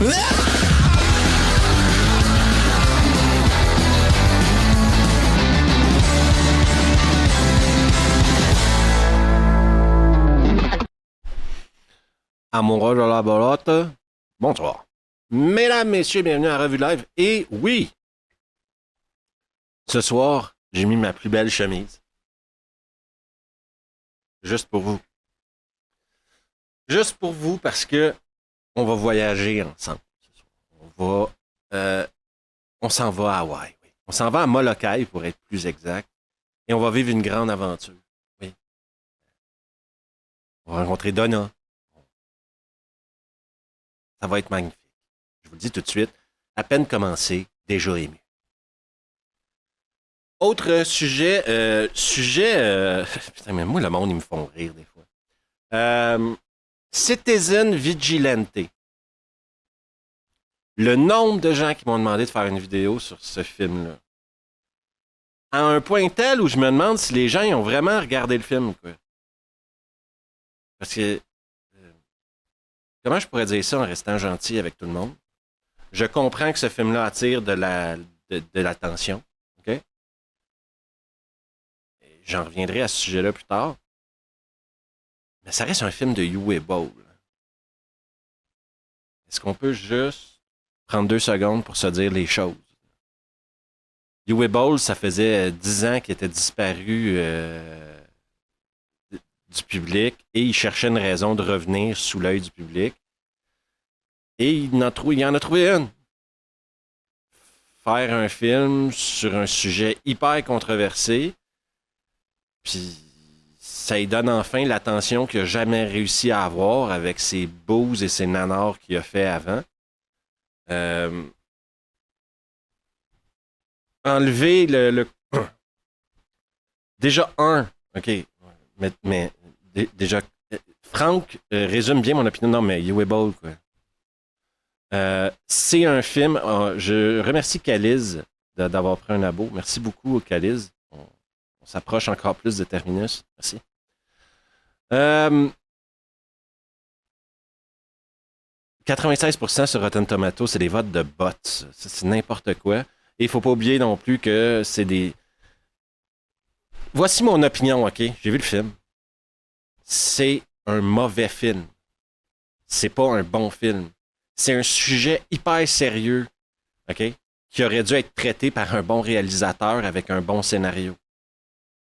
À mon rôle de la bolotte, bonsoir. Mesdames, messieurs, bienvenue à Revue Live. Et oui, ce soir, j'ai mis ma plus belle chemise. Juste pour vous. Juste pour vous parce que on va voyager ensemble. On s'en va à Hawaï. Oui. On s'en va à Molokai pour être plus exact. Et on va vivre une grande aventure. Oui. On va rencontrer Donna. Ça va être magnifique. Je vous le dis tout de suite, à peine commencé, déjà ému. Autre sujet, putain, mais moi, le monde, ils me font rire des fois. Citizen Vigilante. Le nombre de gens qui m'ont demandé de faire une vidéo sur ce film-là. À un point tel où je me demande si les gens ils ont vraiment regardé le film, quoi. Parce que comment je pourrais dire ça en restant gentil avec tout le monde? Je comprends que ce film-là attire de l'attention. OK? J'en reviendrai à ce sujet-là plus tard. Mais ça reste un film de Uwe Boll. Est-ce qu'on peut juste prendre 2 secondes pour se dire les choses? Uwe Boll, ça faisait 10 ans qu'il était disparu du public et il cherchait une raison de revenir sous l'œil du public. Et il en a trouvé une. Faire un film sur un sujet hyper controversé, puis ça lui donne enfin l'attention qu'il n'a jamais réussi à avoir avec ses bouses et ses nanars qu'il a fait avant. Enlever le... Déjà OK, mais déjà, Franck résume bien mon opinion. Non, mais Uwe Boll, quoi. C'est un film. Je remercie Caliz d'avoir pris un abo. Merci beaucoup, Caliz. On s'approche encore plus de Terminus. Merci. 96% sur Rotten Tomatoes, c'est des votes de bots. C'est n'importe quoi. Et il ne faut pas oublier non plus que c'est des... Voici mon opinion, OK? J'ai vu le film. C'est un mauvais film. C'est pas un bon film. C'est un sujet hyper sérieux, OK? Qui aurait dû être traité par un bon réalisateur avec un bon scénario.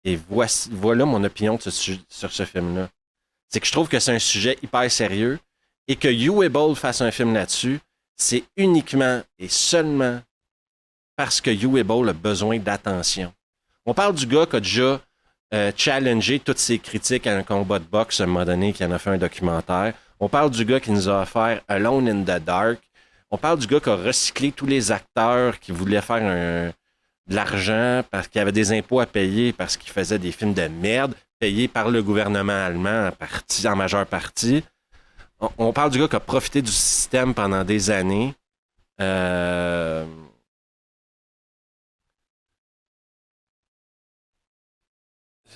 Et voilà mon opinion sur ce film-là. C'est que je trouve que c'est un sujet hyper sérieux et que Uwe Boll fasse un film là-dessus, c'est uniquement et seulement parce que Uwe Boll a besoin d'attention. On parle du gars qui a déjà challengé toutes ses critiques à un combat de boxe à un moment donné, qui en a fait un documentaire. On parle du gars qui nous a offert Alone in the Dark. On parle du gars qui a recyclé tous les acteurs qui voulaient faire de l'argent parce qu'il y avait des impôts à payer parce qu'il faisait des films de merde payés par le gouvernement allemand en majeure partie. On parle du gars qui a profité du système pendant des années.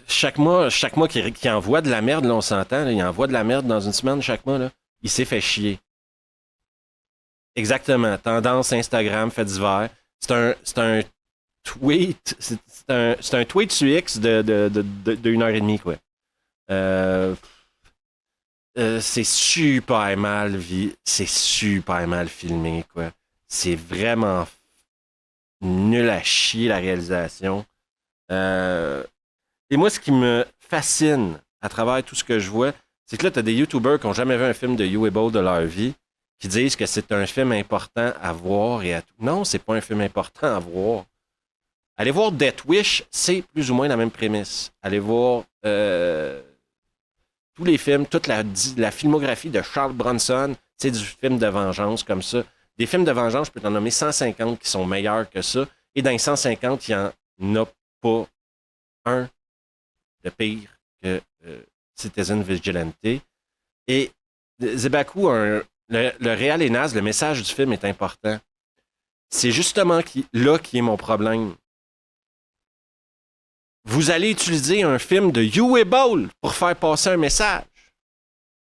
Chaque mois qu'il envoie de la merde, là, on s'entend, là, il envoie de la merde dans une semaine chaque mois, là, il s'est fait chier. Exactement. Tendance Instagram, fait divers. C'est un tweet. C'est un tweet sur X de 1h30, quoi. C'est super mal c'est super mal filmé, quoi. C'est vraiment nul à chier, la réalisation. Et moi, ce qui me fascine à travers tout ce que je vois, c'est que là, tu as des YouTubers qui n'ont jamais vu un film de Uwe Boll de leur vie, qui disent que c'est un film important à voir et à tout. Non, c'est pas un film important à voir. Allez voir Death Wish, c'est plus ou moins la même prémisse. Allez voir tous les films, toute la filmographie de Charles Bronson, c'est du film de vengeance comme ça. Des films de vengeance, je peux t'en nommer 150 qui sont meilleurs que ça. Et dans les 150, il n'y en a pas un de pire que Citizen Vigilante. Et Zebaku, le réal est naze, le message du film est important. C'est justement là qui est mon problème. Vous allez utiliser un film de Uwe Boll pour faire passer un message.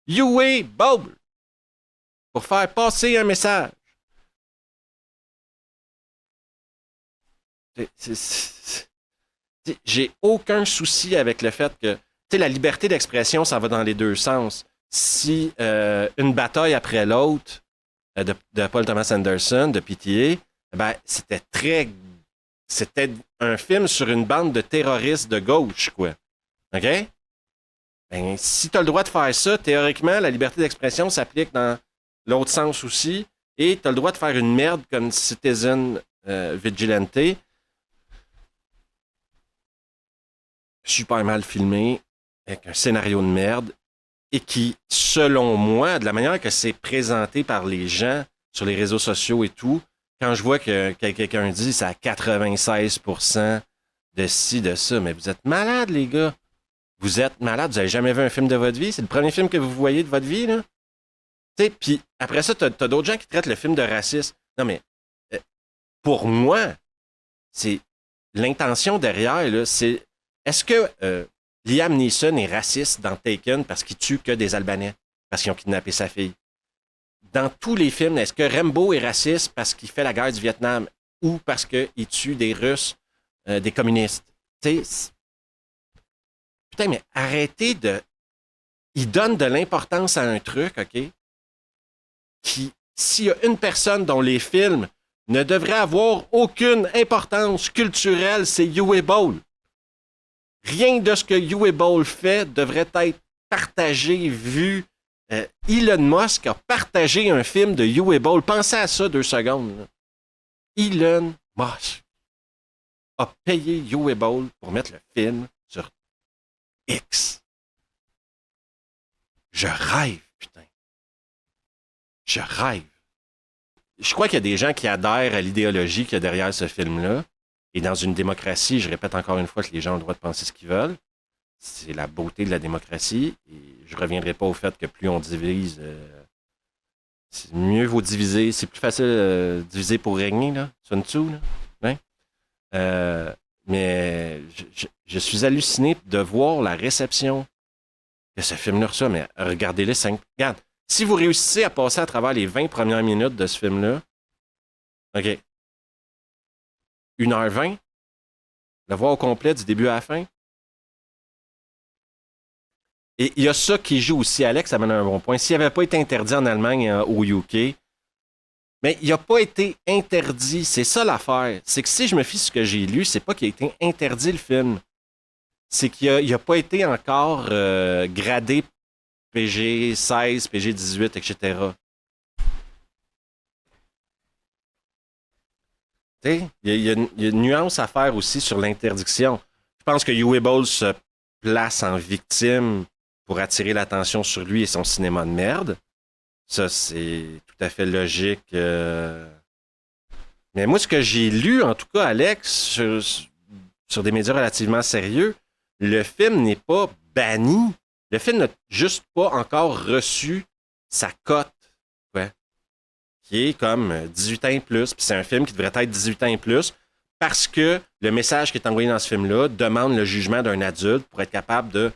Uwe Boll! pour faire passer un message. J'ai aucun souci avec le fait que la liberté d'expression, ça va dans les deux sens. Si une bataille après l'autre de Paul Thomas Anderson, de PTA, ben, c'était un film sur une bande de terroristes de gauche, quoi. OK? Ben, si tu as le droit de faire ça, théoriquement, la liberté d'expression s'applique dans l'autre sens aussi. Et tu as le droit de faire une merde comme Citizen Vigilante. Super mal filmé, avec un scénario de merde, et qui, selon moi, de la manière que c'est présenté par les gens sur les réseaux sociaux et tout, quand je vois que quelqu'un dit c'est à 96% de ci, de ça, mais vous êtes malades, les gars. Vous êtes malades, vous avez jamais vu un film de votre vie. C'est le premier film que vous voyez de votre vie, là. Tu sais, puis après ça, t'as d'autres gens qui traitent le film de raciste. Non, mais pour moi, c'est l'intention derrière, là, c'est est-ce que Liam Neeson est raciste dans Taken parce qu'il tue que des Albanais, parce qu'ils ont kidnappé sa fille? Dans tous les films, est-ce que Rambo est raciste parce qu'il fait la guerre du Vietnam ou parce qu'il tue des Russes, des communistes? Tu sais, putain, mais arrêtez de... Il donne de l'importance à un truc, OK, qui, s'il y a une personne dont les films ne devraient avoir aucune importance culturelle, c'est Uwe Boll. Rien de ce que Uwe Boll fait devrait être partagé, vu. Elon Musk a partagé un film de Uwe Boll. Pensez à ça 2 secondes. Là. Elon Musk a payé Uwe Boll pour mettre le film sur X. Je rêve, putain. Je rêve. Je crois qu'il y a des gens qui adhèrent à l'idéologie qu'il y a derrière ce film-là. Et dans une démocratie, je répète encore une fois que les gens ont le droit de penser ce qu'ils veulent. C'est la beauté de la démocratie. Et je ne reviendrai pas au fait que plus on divise, c'est mieux vaut diviser. C'est plus facile diviser pour régner, là. Sun Tzu, là. Hein? Mais je suis halluciné de voir la réception que ce film-là reçoit. Mais regardez-le, regarde. Si vous réussissez à passer à travers les 20 premières minutes de ce film-là, OK, 1h20, le voir au complet du début à la fin. Et il y a ça qui joue aussi. Alex amène un bon point. S'il n'avait pas été interdit en Allemagne au UK, mais il n'a pas été interdit. C'est ça l'affaire. C'est que si je me fie sur ce que j'ai lu, c'est pas qu'il a été interdit le film. C'est qu'il n'a pas été encore gradé PG-16, PG-18, etc. Il y a une nuance à faire aussi sur l'interdiction. Je pense que Uwe Boll se place en victime pour attirer l'attention sur lui et son cinéma de merde. Ça, c'est tout à fait logique. Mais moi, ce que j'ai lu, en tout cas, Alex, sur des médias relativement sérieux, le film n'est pas banni. Le film n'a juste pas encore reçu sa cote. Ouais. Qui est comme 18 ans et plus, puis c'est un film qui devrait être 18 ans et plus, parce que le message qui est envoyé dans ce film-là demande le jugement d'un adulte pour être capable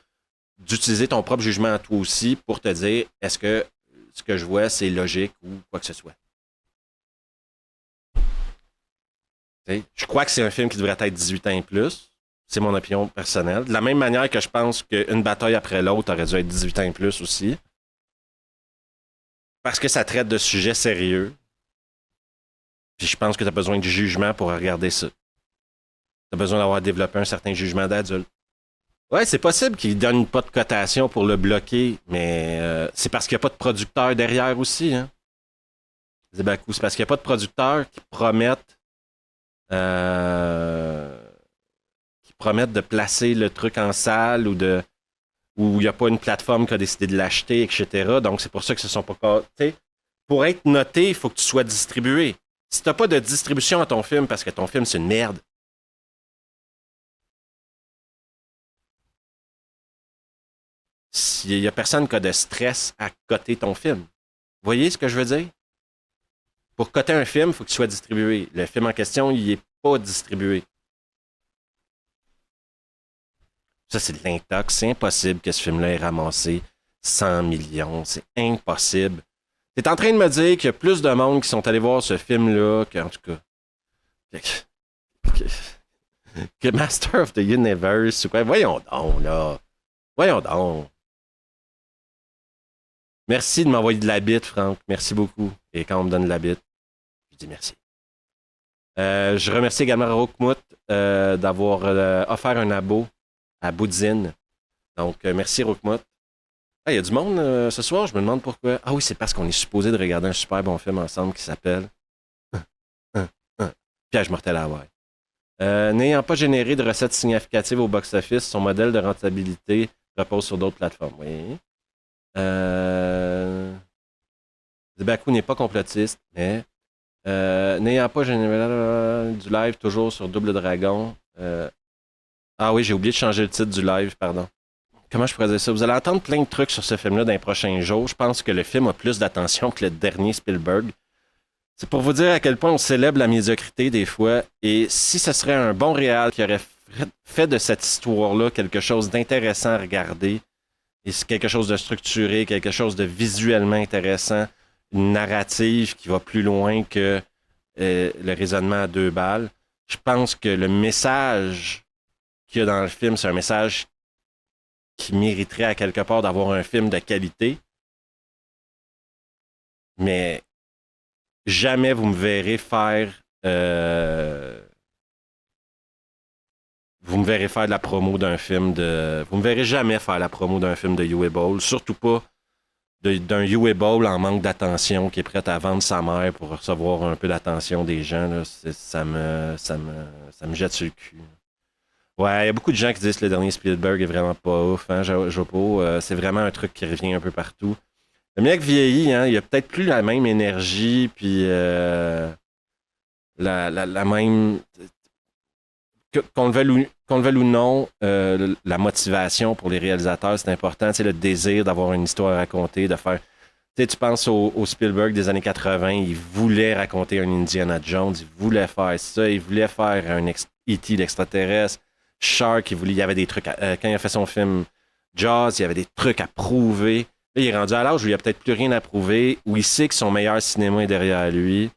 d'utiliser ton propre jugement à toi aussi pour te dire est-ce que ce que je vois, c'est logique ou quoi que ce soit. T'sais, je crois que c'est un film qui devrait être 18 ans et plus. C'est mon opinion personnelle. De la même manière que je pense qu'une bataille après l'autre aurait dû être 18 ans et plus aussi. Parce que ça traite de sujets sérieux. Puis je pense que tu as besoin de jugement pour regarder ça. Tu as besoin d'avoir développé un certain jugement d'adulte. Ouais, c'est possible qu'il donne pas de cotation pour le bloquer, mais c'est parce qu'il n'y a pas de producteur derrière aussi. Hein? C'est parce qu'il n'y a pas de producteurs qui promettent de placer le truc en salle ou où il n'y a pas une plateforme qui a décidé de l'acheter, etc. Donc, c'est pour ça que ce ne sont pas... T'sais, pour être noté, il faut que tu sois distribué. Si tu n'as pas de distribution à ton film parce que ton film, c'est une merde, il n'y a personne qui a de stress à coter ton film. Vous voyez ce que je veux dire? Pour coter un film, il faut qu'il soit distribué. Le film en question, il n'est pas distribué. Ça, c'est de l'intox. C'est impossible que ce film-là ait ramassé 100 millions. C'est impossible. T'es en train de me dire qu'il y a plus de monde qui sont allés voir ce film-là qu'en tout cas. Que Master of the Universe ou quoi. Voyons donc, là. Voyons donc. Merci de m'envoyer de la bite, Franck. Merci beaucoup. Et quand on me donne de la bite, je dis merci. Je remercie également Rockmout d'avoir offert un abo à Boudzine. Donc, merci Rockmout. Il y a du monde ce soir, je me demande pourquoi. Ah oui, c'est parce qu'on est supposé de regarder un super bon film ensemble qui s'appelle Piège mortel à Hawaï. N'ayant pas généré de recettes significatives au box-office, son modèle de rentabilité repose sur d'autres plateformes. Oui. Zebaku n'est pas complotiste, mais n'ayant pas généré du live toujours sur Double Dragon. Ah oui, j'ai oublié de changer le titre du live, pardon. Comment je pourrais dire ça? Vous allez entendre plein de trucs sur ce film-là dans les prochains jours. Je pense que le film a plus d'attention que le dernier Spielberg. C'est pour vous dire à quel point on célèbre la médiocrité des fois. Et si ce serait un bon réal qui aurait fait de cette histoire-là quelque chose d'intéressant à regarder, et c'est quelque chose de structuré, quelque chose de visuellement intéressant, une narrative qui va plus loin que le raisonnement à 2 balles, je pense que le message qu'il y a dans le film, c'est un message qui mériterait à quelque part d'avoir un film de qualité. Mais jamais vous me verrez faire vous me verrez faire de la promo d'un film de... Vous me verrez jamais faire la promo d'un film de Uwe Boll, surtout pas d'un Uwe Boll en manque d'attention qui est prêt à vendre sa mère pour recevoir un peu d'attention des gens. Là. Ça me jette sur le cul. Ouais, il y a beaucoup de gens qui disent que le dernier Spielberg est vraiment pas ouf, hein, Jopo. C'est vraiment un truc qui revient un peu partout. Le mec vieillit, hein, il a peut-être plus la même énergie, puis la même... Qu'on le veuille ou non, la motivation pour les réalisateurs, c'est important. C'est le désir d'avoir une histoire à raconter, de faire... Tu penses au Spielberg des années 80, il voulait raconter un Indiana Jones, il voulait faire ça, il voulait faire un E.T. l'extraterrestre, Shark, il y avait des trucs... quand il a fait son film Jaws, il y avait des trucs à prouver. Là, il est rendu à l'âge où il n'y a peut-être plus rien à prouver, où il sait que son meilleur cinéma est derrière lui.